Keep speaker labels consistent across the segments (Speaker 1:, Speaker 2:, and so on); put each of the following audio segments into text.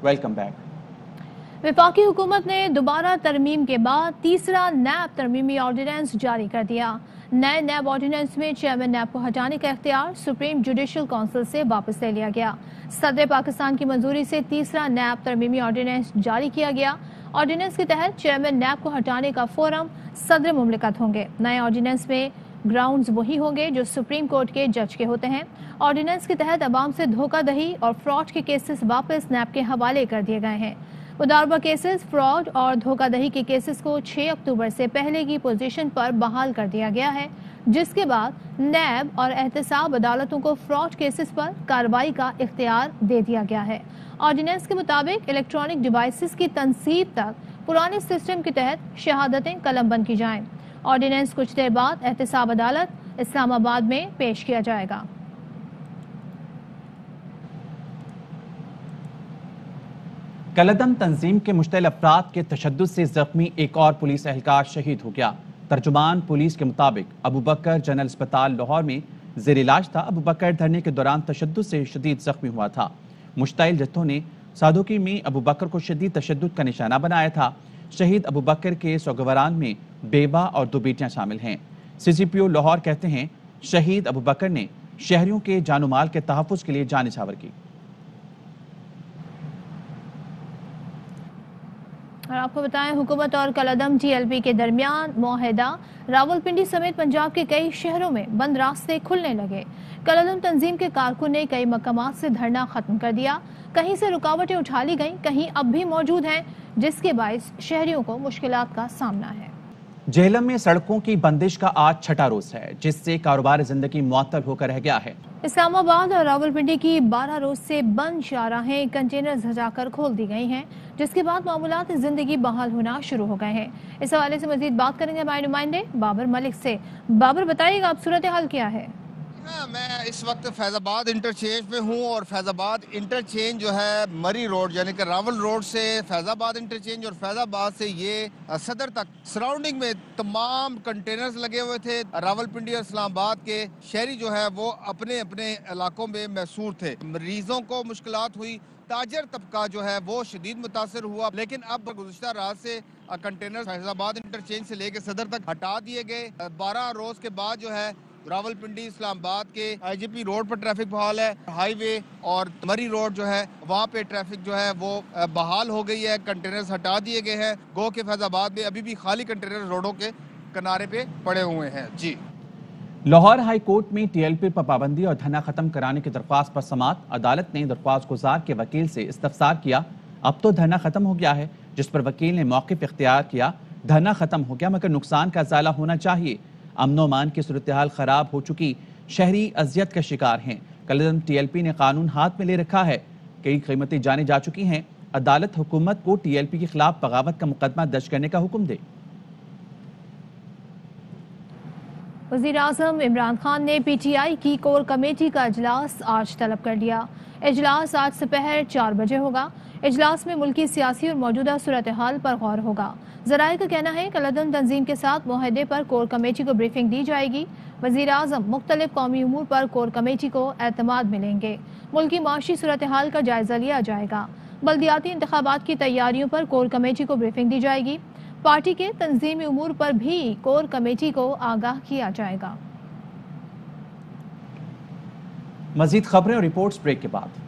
Speaker 1: Welcome back.
Speaker 2: वफाकी हुकूमत ने दोबारा तरमीम के बाद तीसरा नैब तरमीमी ऑर्डिनेंस जारी कर दिया। नए नैब ऑर्डिनेंस में चेयरमैन नैब को हटाने का इख्तियार सुप्रीम जुडिशल काउंसिल से वापस ले लिया गया। सदर पाकिस्तान की मंजूरी से तीसरा नैब तरमीमी ऑर्डिनेंस जारी किया गया। ऑर्डिनेंस के तहत चेयरमैन नैब को हटाने का फोरम सदर मुमलिकत होंगे। नए ऑर्डिनेंस में ग्राउंड्स वही होंगे जो सुप्रीम कोर्ट के जज के होते हैं। ऑर्डिनेंस के तहत अवाम से धोखाधड़ी और फ्रॉड के केसेस वापस नैब के हवाले कर दिए गए हैं। मुदारबा केसेस, फ्रॉड और धोखाधड़ी के केसेस को 6 अक्टूबर से पहले की पोजीशन पर बहाल कर दिया गया है, जिसके बाद नैब और एहतसाब अदालतों को फ्रॉड केसेस पर कार्रवाई का इख्तियार दे दिया गया है। ऑर्डिनेंस के मुताबिक इलेक्ट्रॉनिक डिवाइसेस की तनसीब तक पुराने सिस्टम के तहत शहादतें कलमबंद की जाएं। ऑर्डिनेंस कुछ देर बाद एहतसाब अदालत इस्लामाबाद में पेश किया जाएगा।
Speaker 1: कलदम तंजीम के मुश्तल अफराद के तशद्दुद से जख्मी एक और पुलिस एहलकार शहीद हो गया। तर्जुमान पुलिस के मुताबिक अबू बकर जनरल अस्पताल लाहौर में जेर इलाज था। अबू बकर धरने के दौरान तशद्दुद से शदीद जख्मी हुआ था। मुश्तइल जत्थों ने सादोकी में अबू बकर को शदीद तशद्दुद का निशाना बनाया था। शहीद अबू बकर के सौगवारान में बेबा और 2 बेटियां शामिल हैं। CCPO लाहौर कहते हैं शहीद अबू बकर ने शहरियों के जानो माल के तहफ़्फ़ुज़ के लिए जान निछावर की।
Speaker 2: और आपको बताएं, हुकूमत और कलदम TLP के दरमियान मुआहदा। रावलपिंडी समेत पंजाब के कई शहरों में बंद रास्ते खुलने लगे। कलदम तंजीम के कारकुन ने कई मकामात से धरना खत्म कर दिया। कहीं से रुकावटें उठा ली गईं, कहीं अब भी मौजूद हैं, जिसके बायस शहरियों को मुश्किलात का सामना है।
Speaker 1: जेहलम में सड़कों की बंदिश का आज 6ठा रोज है, जिससे कारोबार जिंदगी मुअत्तल होकर रह गया है।
Speaker 2: इस्लामाबाद और रावलपिंडी की 12 रोज से बंद शाहराहें कंटेनर हटाकर खोल दी गई हैं, जिसके बाद मामूलात जिंदगी बहाल होना शुरू हो गए हैं। इस हवाले से मजीद बात करेंगे हमारे नुमाइंदे बाबर मलिक से। बाबर, बताइएगा अब सूरत हाल क्या है?
Speaker 3: हाँ, मैं इस वक्त फैजाबाद इंटरचेंज में हूँ और फैजाबाद इंटरचेंज जो है मरी रोड यानी कि रावल रोड से फैजाबाद इंटरचेंज और फैजाबाद से ये सदर तक सराउंडिंग में तमाम कंटेनर्स लगे हुए थे। रावलपिंडी और इस्लामाबाद के शहरी जो है वो अपने अपने इलाकों में महसूर थे। मरीजों को मुश्किलात हुई, ताजर तबका जो है वो शदीद मुतासर हुआ, लेकिन अब गुज़िश्ता रात से कंटेनर फैजाबाद इंटरचेंज से लेकर सदर तक हटा दिए गए। 12 रोज के बाद जो है रावलपिंडी इस्लामाबाद के IGP रोड पर ट्रैफिक बहाल है। हाईवे और मरी रोड जो है वहाँ पे ट्रैफिक जो है वो बहाल हो गई है। कंटेनर्स हटा दिए गए हैं। गो के फैजाबाद में अभी भी खाली कंटेनर रोडों के किनारे पे पड़े हुए हैं। जी,
Speaker 1: लाहौर हाई कोर्ट में TLP पर पाबंदी और धरना खत्म कराने की दरख्वास्त पर समाअत। अदालत ने दरख्वास्त गुजार के वकील से इस्तफसार किया। अब तो धरना खत्म हो गया है, जिस पर वकील ने मौक़िफ़ इख्तियार किया। धरना खत्म हो गया, मगर नुकसान का इज़ाला होना चाहिए। अमनो मान की सूरत हाल खराब हो चुकी, शहरी अजियत का शिकार हैं। कलदम TLP ने कानून हाथ में ले रखा है। कई कीमतें जाने जा चुकी हैं। अदालत हुकूमत को TLP के खिलाफ बगावत का मुकदमा दर्ज करने का हुक्म दे।
Speaker 2: वज़ीर आज़म इमरान खान ने PTI की कोर कमेटी का इजलास आज तलब कर लिया। इजलास आज दोपहर 4 बजे होगा। इजलास में मुल्की सियासी और मौजूदा सूरत हाल पर गौर होगा। ज़राए का कहना है कलदम तंजीम के साथ मुआहदे पर कोर कमेटी को ब्रीफिंग दी जाएगी। वज़ीर आज़म मुख्तलिफ कौमी उमूर पर कोर कमेटी को एतमाद मिलेंगे। मुल्की माशी सूरत हाल का जायजा लिया जाएगा। बल्दियाती इंतखाबात की तैयारियों पर कोर कमेटी को ब्रीफिंग दी जाएगी। पार्टी के तंजीमी उमूर पर भी कोर कमेटी को आगाह किया जाएगा।
Speaker 1: मजीद खबरें और रिपोर्ट्स ब्रेक के बाद।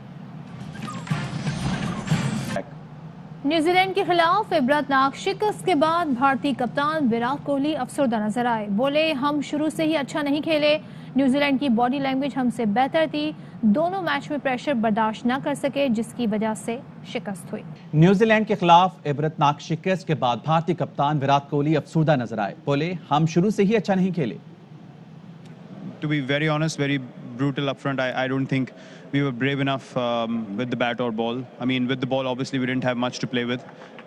Speaker 2: न्यूजीलैंड के खिलाफ इबरतनाक शिकस्त के बाद भारतीय कप्तान विराट कोहली अफसरदा नजर आए। बोले, हम शुरू से ही अच्छा नहीं खेले। न्यूजीलैंड की बॉडी लैंग्वेज हमसे बेहतर थी। दोनों मैच में प्रेशर बर्दाश्त न कर सके, जिसकी वजह से शिकस्त हुई।
Speaker 1: न्यूजीलैंड के खिलाफ इबरतनाक शिकस्त के बाद भारतीय कप्तान विराट कोहली अफसरदा नजर आए। बोले, हम शुरू से ही अच्छा नहीं खेले।
Speaker 4: To be very honest, very brutal up front. I don't think we were brave enough with the bat or ball. I mean, with the ball, obviously, we didn't have much to play with.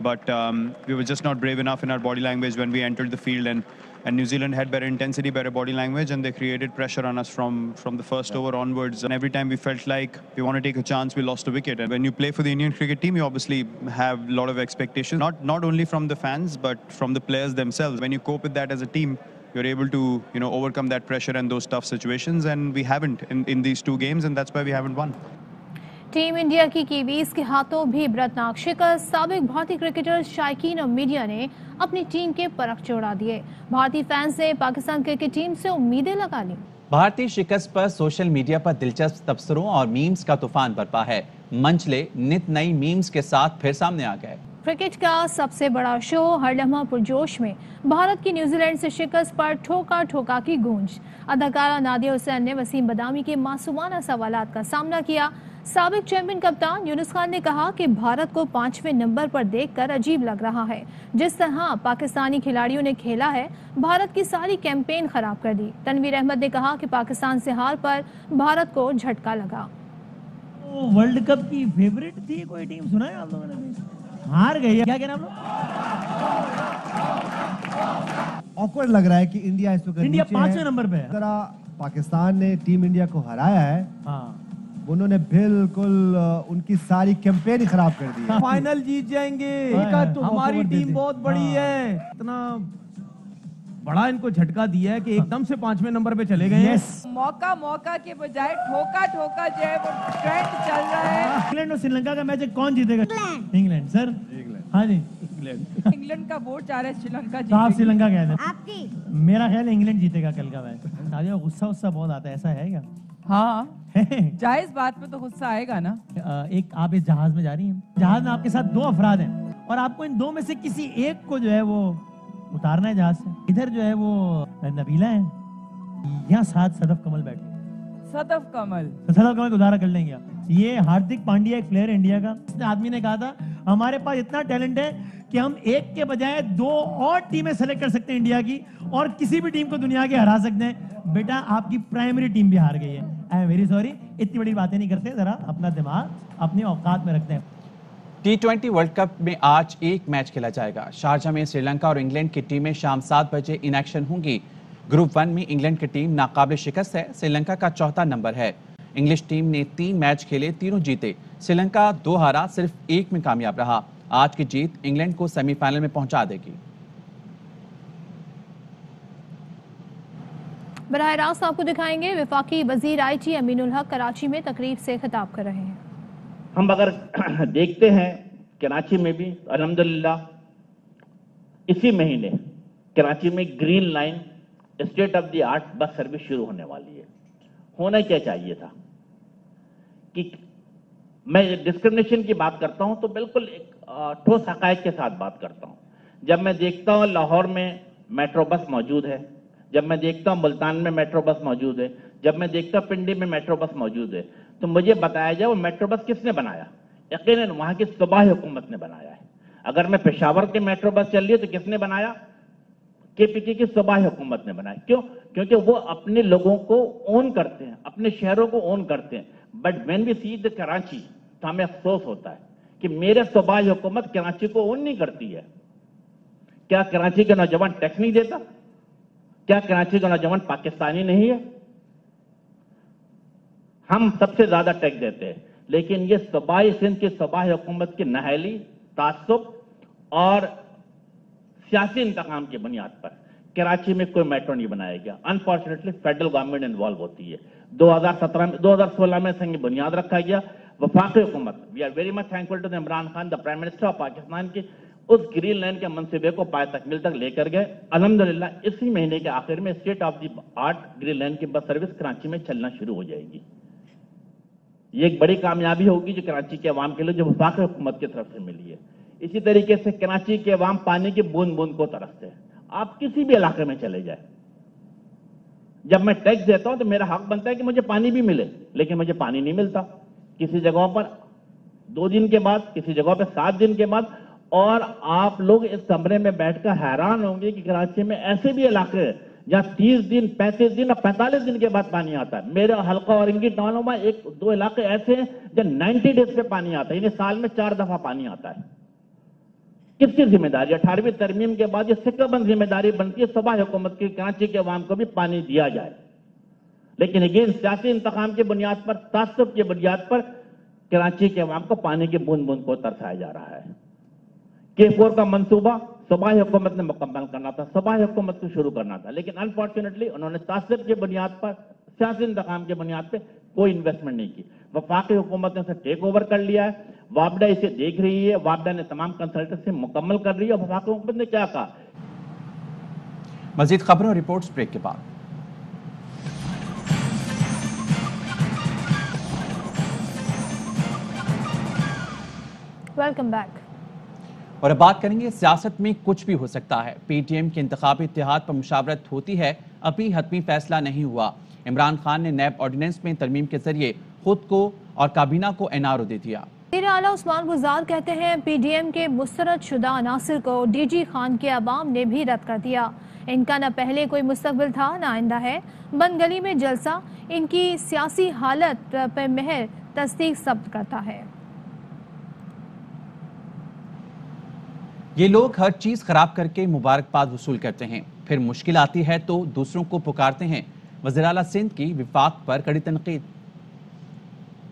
Speaker 4: But we were just not brave enough in our body language when we entered the field. And New Zealand had better intensity, better body language, and they created pressure on us from the first over onwards. And every time we felt like we want to take a chance, we lost a wicket. And when you play for the Indian cricket team, you obviously have a lot of expectations, not only from the fans, but from the players themselves. When you cope with that as a team, you're able to, overcome that pressure and those tough situations. And we haven't in these 2 games, and that's why we haven't won.
Speaker 2: Team India की Kiwis के हाथों भी इबरतनाक शिकस्त। साबिक भारतीय cricketer, शायकीन और media ने अपनी टीम के परख चढ़ा दिए। भारतीय फैंस ने पाकिस्तान क्रिकेट टीम से उम्मीदें लगा ली।
Speaker 1: भारतीय शिकस्त पर सोशल मीडिया पर दिलचस्प तबसरों और मीम्स का तूफान बरपा है। मंचले नित नई मीम्स के साथ फिर सामने आ गए।
Speaker 2: क्रिकेट का सबसे बड़ा शो हर लम्हा पुरजोश में भारत की न्यूजीलैंड से शिकस्त पर ठोका ठोका की गूंज। अदाकारा नादिया हुसैन ने वसीम बदामी के मासूमाना सवालात का सामना किया। साबिक चैंपियन कप्तान यूनुस खान ने कहा कि भारत को 5वें नंबर पर देखकर अजीब लग रहा है। जिस तरह पाकिस्तानी खिलाड़ियों ने खेला है, भारत की सारी कैंपेन खराब कर दी। तनवीर अहमद ने कहा कि पाकिस्तान से हार पर भारत को झटका लगा।
Speaker 5: वर्ल्ड कप की फेवरेट थी कोई टीम, सुना है आप लोगों ने? हार गई। क्या कहना आप लोग?
Speaker 6: ऑकवर्ड लग रहा है कि इंडिया इस वक्त
Speaker 5: इंडिया
Speaker 6: नीचे
Speaker 5: 5वें
Speaker 6: है।
Speaker 5: नंबर पे है।
Speaker 6: जरा पाकिस्तान ने टीम इंडिया को हराया है,
Speaker 5: हाँ,
Speaker 6: उन्होंने बिल्कुल उनकी सारी कैंपेन ही खराब कर दी है।
Speaker 7: फाइनल जीत जाएंगे। हमारी टीम बहुत बड़ी है। इतना बड़ा इनको झटका दिया है कि एकदम से 5वें नंबर पे चले गए।
Speaker 8: मौका के बजाय ठोका जो है वो ट्रेंड चल रहा है।
Speaker 5: इंग्लैंड और श्रीलंका का मैच कौन जीतेगा? England sir. हाँ जी,
Speaker 8: इंग्लैंड का वोट जा रहा है, श्रीलंका
Speaker 5: तो आप श्रीलंका कह रहे हैं?
Speaker 9: आपकी
Speaker 5: मेरा ख्याल है इंग्लैंड जीतेगा कल का मैच। नादिया, गुस्सा बहुत आता है, ऐसा है क्या?
Speaker 8: हाँ, जायज बात पे तो गुस्सा आएगा ना।
Speaker 5: एक आप इस जहाज में जा रही हैं, जहाज में आपके साथ 2 अफराद हैं और आपको इन 2 में से किसी एक को जो है वो उतारना है जहाज से। इधर जो है वो नबीला है, यहाँ साथ सदफ कमल बैठी।
Speaker 8: सदफ कमल
Speaker 5: को उधारा कर लेंगे आप। ये हार्दिक पांड्या एक प्लेयर इंडिया का, इस आदमी ने कहा था हमारे पास इतना टैलेंट है कि हम एक के बजाय 2 और टीमें सेलेक्ट कर सकते हैं इंडिया की, और किसी भी टीम को दुनिया की हरा सकते हैं। बेटा, आपकी प्राइमरी टीम भी हार गई है। आई एम वेरी सॉरी, इतनी बड़ी बातें नहीं करते, जरा अपना दिमाग अपने औकात में रखते हैं।
Speaker 1: T20 वर्ल्ड कप में आज एक मैच खेला जाएगा। शारजा में श्रीलंका और इंग्लैंड की टीमें शाम 7 बजे इन एक्शन होंगी। ग्रुप 1 में इंग्लैंड की टीम नाकाबिल शिकस्त है, श्रीलंका का 4था नंबर है। इंग्लिश टीम ने 3 मैच खेले, तीनों जीते। श्रीलंका 2 हारा, सिर्फ 1 में कामयाब रहा। आज की जीत इंग्लैंड को सेमीफाइनल में पहुंचा देगी।
Speaker 2: बराह रास्त आपको दिखाएंगे वफाकी वजीर IT अमीनुल हक कराची में तकरीब से खिताब कर रहे हैं।
Speaker 10: हम अगर देखते हैं कराची में भी अल्हम्दुलिल्लाह इसी महीने कराची में green line state of the art bus service शुरू होने वाली है। होना क्या चाहिए था कि मैं डिस्क्रिमिनेशन की बात करता हूं तो बिल्कुल एक ठोस हकायक के साथ बात करता हूं। जब मैं देखता हूं लाहौर में मेट्रो बस मौजूद है, जब मैं देखता हूं मुल्तान में मेट्रो बस मौजूद है, जब मैं देखता हूं पिंडी में मेट्रो बस मौजूद है, तो मुझे बताया जाए वो मेट्रो बस किसने बनाया? यकीनन वहां की सूबाई हुकूमत ने बनाया है। अगर मैं पेशावर की मेट्रो बस चल रही है तो किसने बनाया? KPK की सूबाई हुकूमत ने बनाया। क्यों? क्योंकि वो अपने लोगों को ओन करते हैं, अपने शहरों को ओन करते हैं। But when we see the Karachi तो हमें अफसोस होता है कि मेरे सूबाई हुकूमत कराची को ओन नहीं करती है। क्या कराची का नौजवान टैक्स नहीं देता? क्या कराची का नौजवान पाकिस्तानी नहीं है? हम सबसे ज्यादा टैक्स देते हैं, लेकिन ये सूबाई सिंध की सूबाई हुकूमत की नाअहली, तासुब और सियासी इंतकाम की बुनियाद पर कराची में कोई मेट्रो नहीं बनाया गया। अनफॉर्चुनेटली फेडरल गवर्नमेंट इन्वॉल्व होती है। 2016 में संग बुनियाद रखा गया। वफाकी हुकूमत, we are very much thankful to Imran Khan, the prime minister of Pakistan, की उस ग्रीन लाइन के मनसूबे को पाए तकमील तक लेकर गए। अल्हम्दुलिल्लाह इसी महीने के आखिर में state of the art green line की बस सर्विस कराची में चलना शुरू हो जाएगी। ये एक बड़ी कामयाबी होगी जो कराची के अवाम के लिए, जो वफाकी हुकूमत की तरफ से मिली है। इसी तरीके से कराची के अवाम पानी की बूंद बूंद को तरसते हैं। आप किसी भी इलाके में चले जाए, जब मैं टैक्स देता हूं तो मेरा हक बनता है कि मुझे पानी भी मिले, लेकिन मुझे पानी नहीं मिलता। किसी जगहों पर 2 दिन के बाद, किसी जगहों पर 7 दिन के बाद। और आप लोग इस कमरे में बैठकर हैरान होंगे कि कराची में ऐसे भी इलाके हैं जहां 30 दिन, 35 दिन और 45 दिन के बाद पानी आता है। मेरे हल्का और इंगी टाउनों में 1-2 इलाके ऐसे हैं जहां 90 डेज पे पानी आता है, यानी साल में 4 दफा पानी आता है। किसकी जिम्मेदारी? 18वीं तरमीम के बाद ये सिक्काबंद जिम्मेदारी बनती है सूबाई हुकूमत की, कराची के अवाम को भी पानी दिया जाए। लेकिन अगेन सियासी इंतकाम की बुनियाद पर, तासुब की बुनियाद पर कराची के अवाम को पानी की बूंद बूंद को तरसाया जा रहा है। K4 का मंसूबा सूबाई हुकूमत ने मुकम्मल करना था, सूबाई हुकूमत को शुरू करना था, लेकिन अनफॉर्चुनेटली उन्होंने तासुब की बुनियाद पर, सियासी इंतकाम की बुनियाद पर कोई इन्वेस्टमेंट नहीं की। वफाकी हुकूमत ने उसे टेक ओवर कर लिया है, वापडा इसे देख रही है, वापडा ने तमाम कंसल्टेंसी मुकम्मल कर रही है। और वफाकी हुकूमत ने क्या कहा?
Speaker 1: मजीद खबरों और रिपोर्ट्स ब्रेक के बाद।
Speaker 2: Welcome back.
Speaker 1: और अब बात करेंगे, सियासत में कुछ भी हो सकता है। पीटीएम के इंतखाबी इत्तेहाद पर मुशावरत होती है, अभी हतमी फैसला नहीं हुआ। इमरान खान ने नैब ऑर्डिनेंस में तरमीम के जरिए खुद को और काबीना को एनआरओ दे दिया।
Speaker 2: वज़ीर आला उस्मान गुजार कहते हैं पीडीएम के मुस्तरद शुदा अनासिर को डीजी खान के अवाम ने भी रद्द कर दिया। इनका न पहले कोई मुस्तकबिल था न आइंदा है। बंद गली में जलसा इनकी सियासी हालत पर महर तस्दीक सब्त करता है।
Speaker 1: ये लोग हर चीज खराब करके मुबारकबाद वसूल करते हैं, फिर मुश्किल आती है तो दूसरों को पुकारते हैं। वज़ीर आला सिंध की विफाक पर कड़ी तनकीद।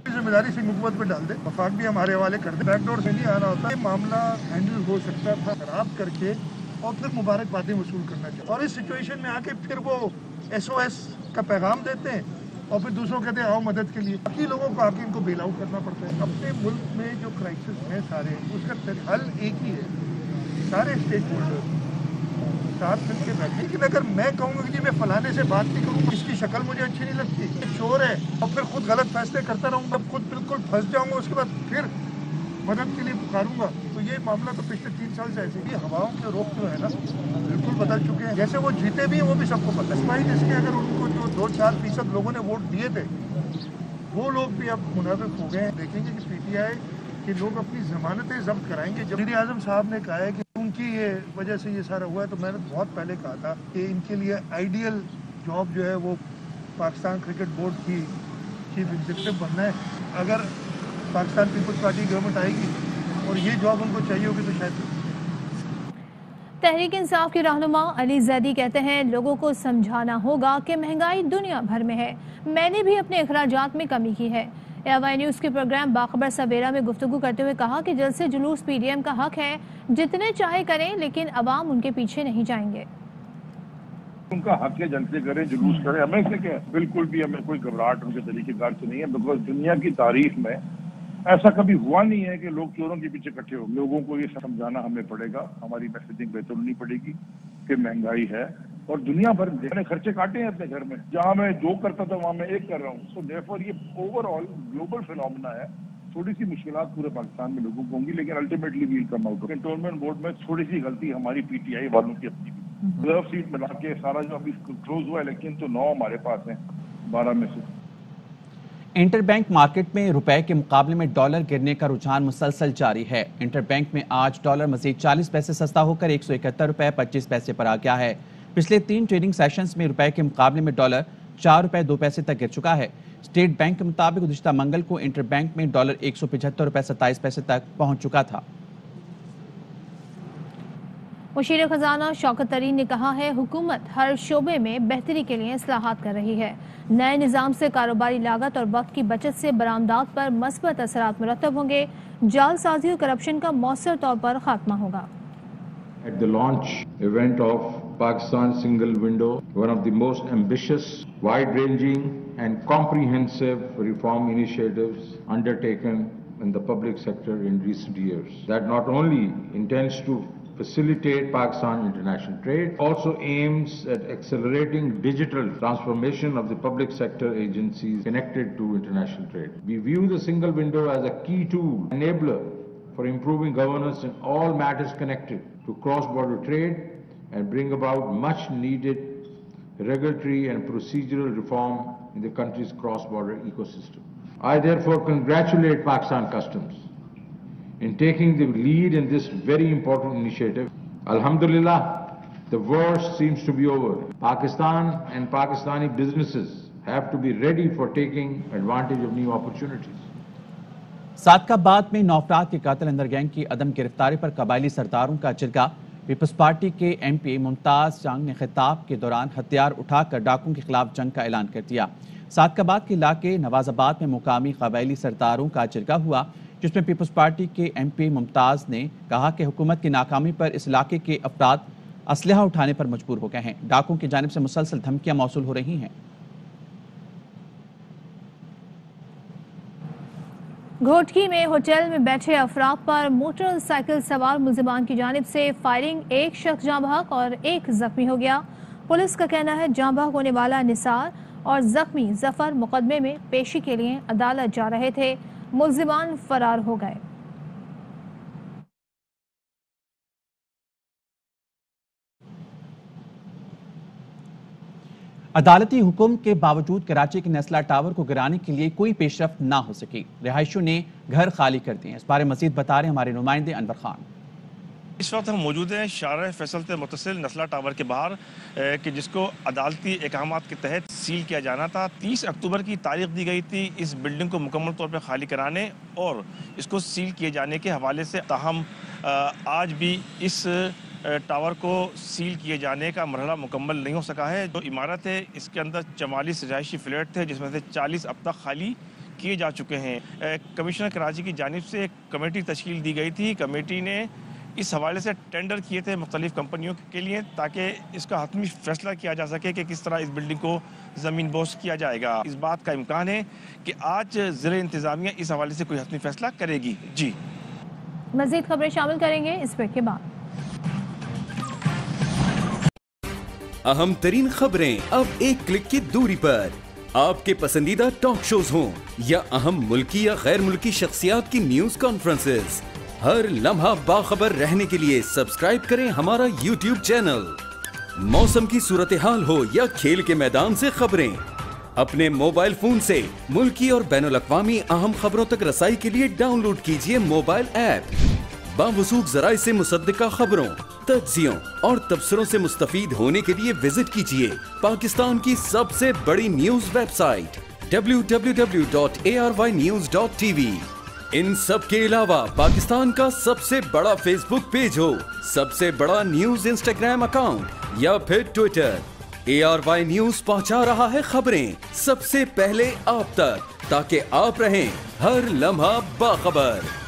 Speaker 9: जिम्मेदारी सिंह हुकूमत पे डाल दे, वफाक भी हमारे हवाले कर दे। बैकडोर से नहीं आना होता, मामला हैंडल हो सकता था खराब करके और फिर मुबारकबादें वसूल करना चाहिए। और इस सिचुएशन में आके फिर वो SOS का पैगाम देते हैं और फिर दूसरों कहते हैं आओ मदद के लिए। बाकी लोगों को आके इनको बेल आउट करना पड़ता है। अपने मुल्क में जो क्राइसिस है सारे, उसका हल एक ही है, सारे स्टेक होल्डर साथ मिलकर बैठे। लेकिन अगर मैं कहूँगा कि जी मैं फलाने से बात नहीं करूँगा, इसकी शक्ल मुझे अच्छी नहीं लगती, चोर है, और फिर खुद गलत फैसले करता रहूँगा, खुद बिल्कुल फंस जाऊँगा, उसके बाद फिर मदद के लिए पुकारूंगा, तो ये मामला तो पिछले 3 साल से ऐसे ही। हवाओं के रुख जो है ना बिल्कुल बदल चुके हैं। जैसे वो जीते भी हैं वो भी सबको पता है। भाई जिसके अगर उनको जो 2-4% लोगों ने वोट दिए थे वो लोग भी अब मुनाफिक हो गए हैं। देखेंगे कि PTI के लोग अपनी जमानतें जब्त कराएंगे। जब वज़ीर आज़म साहब ने कहा है कि उनकी ये वजह से ये सारा हुआ है, तो मैंने बहुत पहले कहा था कि इनके लिए आइडियल जॉब जो है वो पाकिस्तान क्रिकेट बोर्ड की चीफ एग्जीक्यूटिव बनना है। अगर पाकिस्तान पीपल्स पार्टी गवर्नमेंट आएगी और ये जॉब उनको चाहिए होगी तो शायद।
Speaker 2: तहरीक इंसाफ के रहनुमा अली जैदी कहते हैं लोगों को समझाना होगा कि महंगाई दुनिया भर में है, मैंने भी अपने अखराजात में कमी की है। AY न्यूज़ के प्रोग्राम बाखबर सवेरा में गुफ्तगू करते हुए कहा कि जलसे जुलूस PDM का हक है, जितने चाहे करें, लेकिन अवाम उनके पीछे नहीं जाएंगे।
Speaker 11: उनका हक है, जलसे करें, जुलूस करें, हमें से क्या, बिल्कुल भी हमें कोई घबराहट उनके तरीकेकार से नहीं है। बिकॉज दुनिया की तारीख में ऐसा कभी हुआ नहीं है कि लोग चोरों के पीछे इकट्ठे हो। लोगों को ये समझाना हमें पड़ेगा, हमारी मैसेजिंग बेहतर होनी पड़ेगी कि महंगाई है और दुनिया भर मैंने खर्चे काटे हैं अपने घर में। जहां मैं 2 करता था वहां मैं 1 कर रहा हूँ। सो देयरफॉर ये ओवरऑल ग्लोबल फिनोमेना है। थोड़ी सी मुश्किलात पूरे पाकिस्तान में लोगों को होंगी, लेकिन ultimately will come out. Cantonment board में थोड़ी सी गलती हमारी PTI वालों की अपनी भी। 12 सीट मिला के सारा जो अभी क्लोज हुआ है, लेकिन तो 9 हमारे पास हैं 12 में से।
Speaker 1: इंटरबैंक मार्केट में रुपए के मुकाबले में डॉलर गिरने का रुझान मुसलसल जारी है। इंटरबैंक में आज डॉलर मजीद 40 पैसे सस्ता होकर 171 रुपए 25 पैसे पर आ गया है। पिछले 3 ट्रेडिंग सेशंस में रुपए के मुकाबले में डॉलर 4 रुपए 2 पैसे तक गिर चुका है। स्टेट बैंक के मुताबिक गुज़िश्ता मंगल को इंटरबैंक में डॉलर 175 रुपए 27 पैसे तक पहुंच चुका था।
Speaker 2: मुशीर खजाना शौकत तरीन ने कहा है हुकूमत हर शोबे में बेहतरी के लिए इस्लाहात कर रही है। नए निज़ाम से कारोबारी लागत और वक्त की बचत से बरामदात पर मस्बत असरात मुरतब होंगे। जालसाजी और करप्शन का मौसर तौर पर खात्मा होगा।
Speaker 12: At the launch event of Pakistan Single Window, one of the most ambitious, wide-ranging and comprehensive reform initiatives undertaken in the public sector in recent years, that not only intends to facilitate Pakistan international trade, also aims at accelerating digital transformation of the public sector agencies connected to international trade. We view the single window as a key tool, enabler for improving governance in all matters connected to cross-border trade and bring about much needed regulatory and procedural reform in the country's cross-border ecosystem. I therefore congratulate Pakistan Customs in taking the lead in this very important initiative. Alhamdulillah, the worst seems to be over. Pakistan and Pakistani businesses have to be ready for taking advantage of new opportunities.
Speaker 1: Sadiqabad में 9 अफराद के कातिल अंदर gang की अदम गिरफ्तारी पर कबायली सरदारों का जिरगा। पीपल्स पार्टी के MP मुमताज जंग ने खिताब के दौरान हथियार उठाकर डाकुओं के खिलाफ जंग का ऐलान कर दिया। सादकाबाद के इलाके नवाजाबाद में मुकामी कबायली सरदारों का जिरगा हुआ, जिसमें पीपल्स पार्टी के MP मुमताज ने कहा कि हुकूमत की नाकामी पर इस इलाके के अफराद असलहा उठाने पर मजबूर हो गए हैं। डाकुओं की जानिब से मुसलसल धमकियां मौसूल हो रही हैं।
Speaker 2: घोटकी में होटल में बैठे अफराद पर मोटरसाइकिल सवार मुल्जिमान की जानिब से फायरिंग, एक शख्स जाँ बहक और एक जख्मी हो गया। पुलिस का कहना है जाँ बहक होने वाला निसार और जख्मी जफर मुकदमे में पेशी के लिए अदालत जा रहे थे। मुल्जिमान फरार हो गए।
Speaker 1: अदालती हुक्म के बावजूद कराची के नेस्ला टावर को गिराने के लिए कोई पेशरफ्त ना हो सकी। रिहायशियों ने घर खाली कर दिए। इस बारे मजीद बता रहे हमारे नुमाइंदे अनवर खान।
Speaker 13: इस वक्त हम मौजूद हैं शारह फैसल से मुतसिल नेस्ला टावर के बाहर कि जिसको अदालती अहकामात के तहत सील किया जाना था। 30 अक्टूबर की तारीख दी गई थी इस बिल्डिंग को मुकम्मल तौर पर खाली कराने और इसको सील किए जाने के हवाले से। ताहम आज भी इस टावर को सील किए जाने का मरहला मुकम्मल नहीं हो सका है। जो इमारत है इसके अंदर 44 रिहायशी फ्लैट थे जिसमें से 40 अब तक खाली किए जा चुके हैं। कमिश्नर कराची की जानिब से एक कमेटी तश्कील दी गई थी। कमेटी ने इस हवाले से टेंडर किए थे मुख्तलिफ कंपनियों के लिए ताकि इसका हतमी फैसला किया जा सके कि किस तरह इस बिल्डिंग को ज़मीन बोस किया जाएगा। इस बात का इम्कान है कि आज ज़िले इंतज़ामिया इस हवाले से कोई हतमी फैसला करेगी। जी
Speaker 2: मज़ीद खबरें शामिल करेंगे इस ब्रेक के बाद।
Speaker 14: अहम तरीन खबरें अब एक क्लिक की दूरी पर। आपके पसंदीदा टॉक शोज हों या अहम मुल्की या गैर मुल्की शख्सियात की न्यूज कॉन्फ्रेंसेस, हर लम्हा बाखबर रहने के लिए सब्सक्राइब करें हमारा YouTube चैनल। मौसम की सूरत हाल हो या खेल के मैदान से खबरें, अपने मोबाइल फोन से मुल्की और बैनुल अक़वामी अहम खबरों तक रसाई के लिए डाउनलोड कीजिए मोबाइल ऐप। बावसूख ज़राए से मुसद्दिका खबरों, तज्ज़ियों और तबसरों से मुस्तफीद होने के लिए विजिट कीजिए पाकिस्तान की सबसे बड़ी न्यूज वेबसाइट www.arYnews.tv। इन सब के अलावा पाकिस्तान का सबसे बड़ा फेसबुक पेज हो, सबसे बड़ा न्यूज इंस्टाग्राम अकाउंट या फिर ट्विटर, ARY न्यूज पहुंचा रहा है खबरें सबसे पहले आप तक ताकि आप रहें हर लम्हा बाखबर।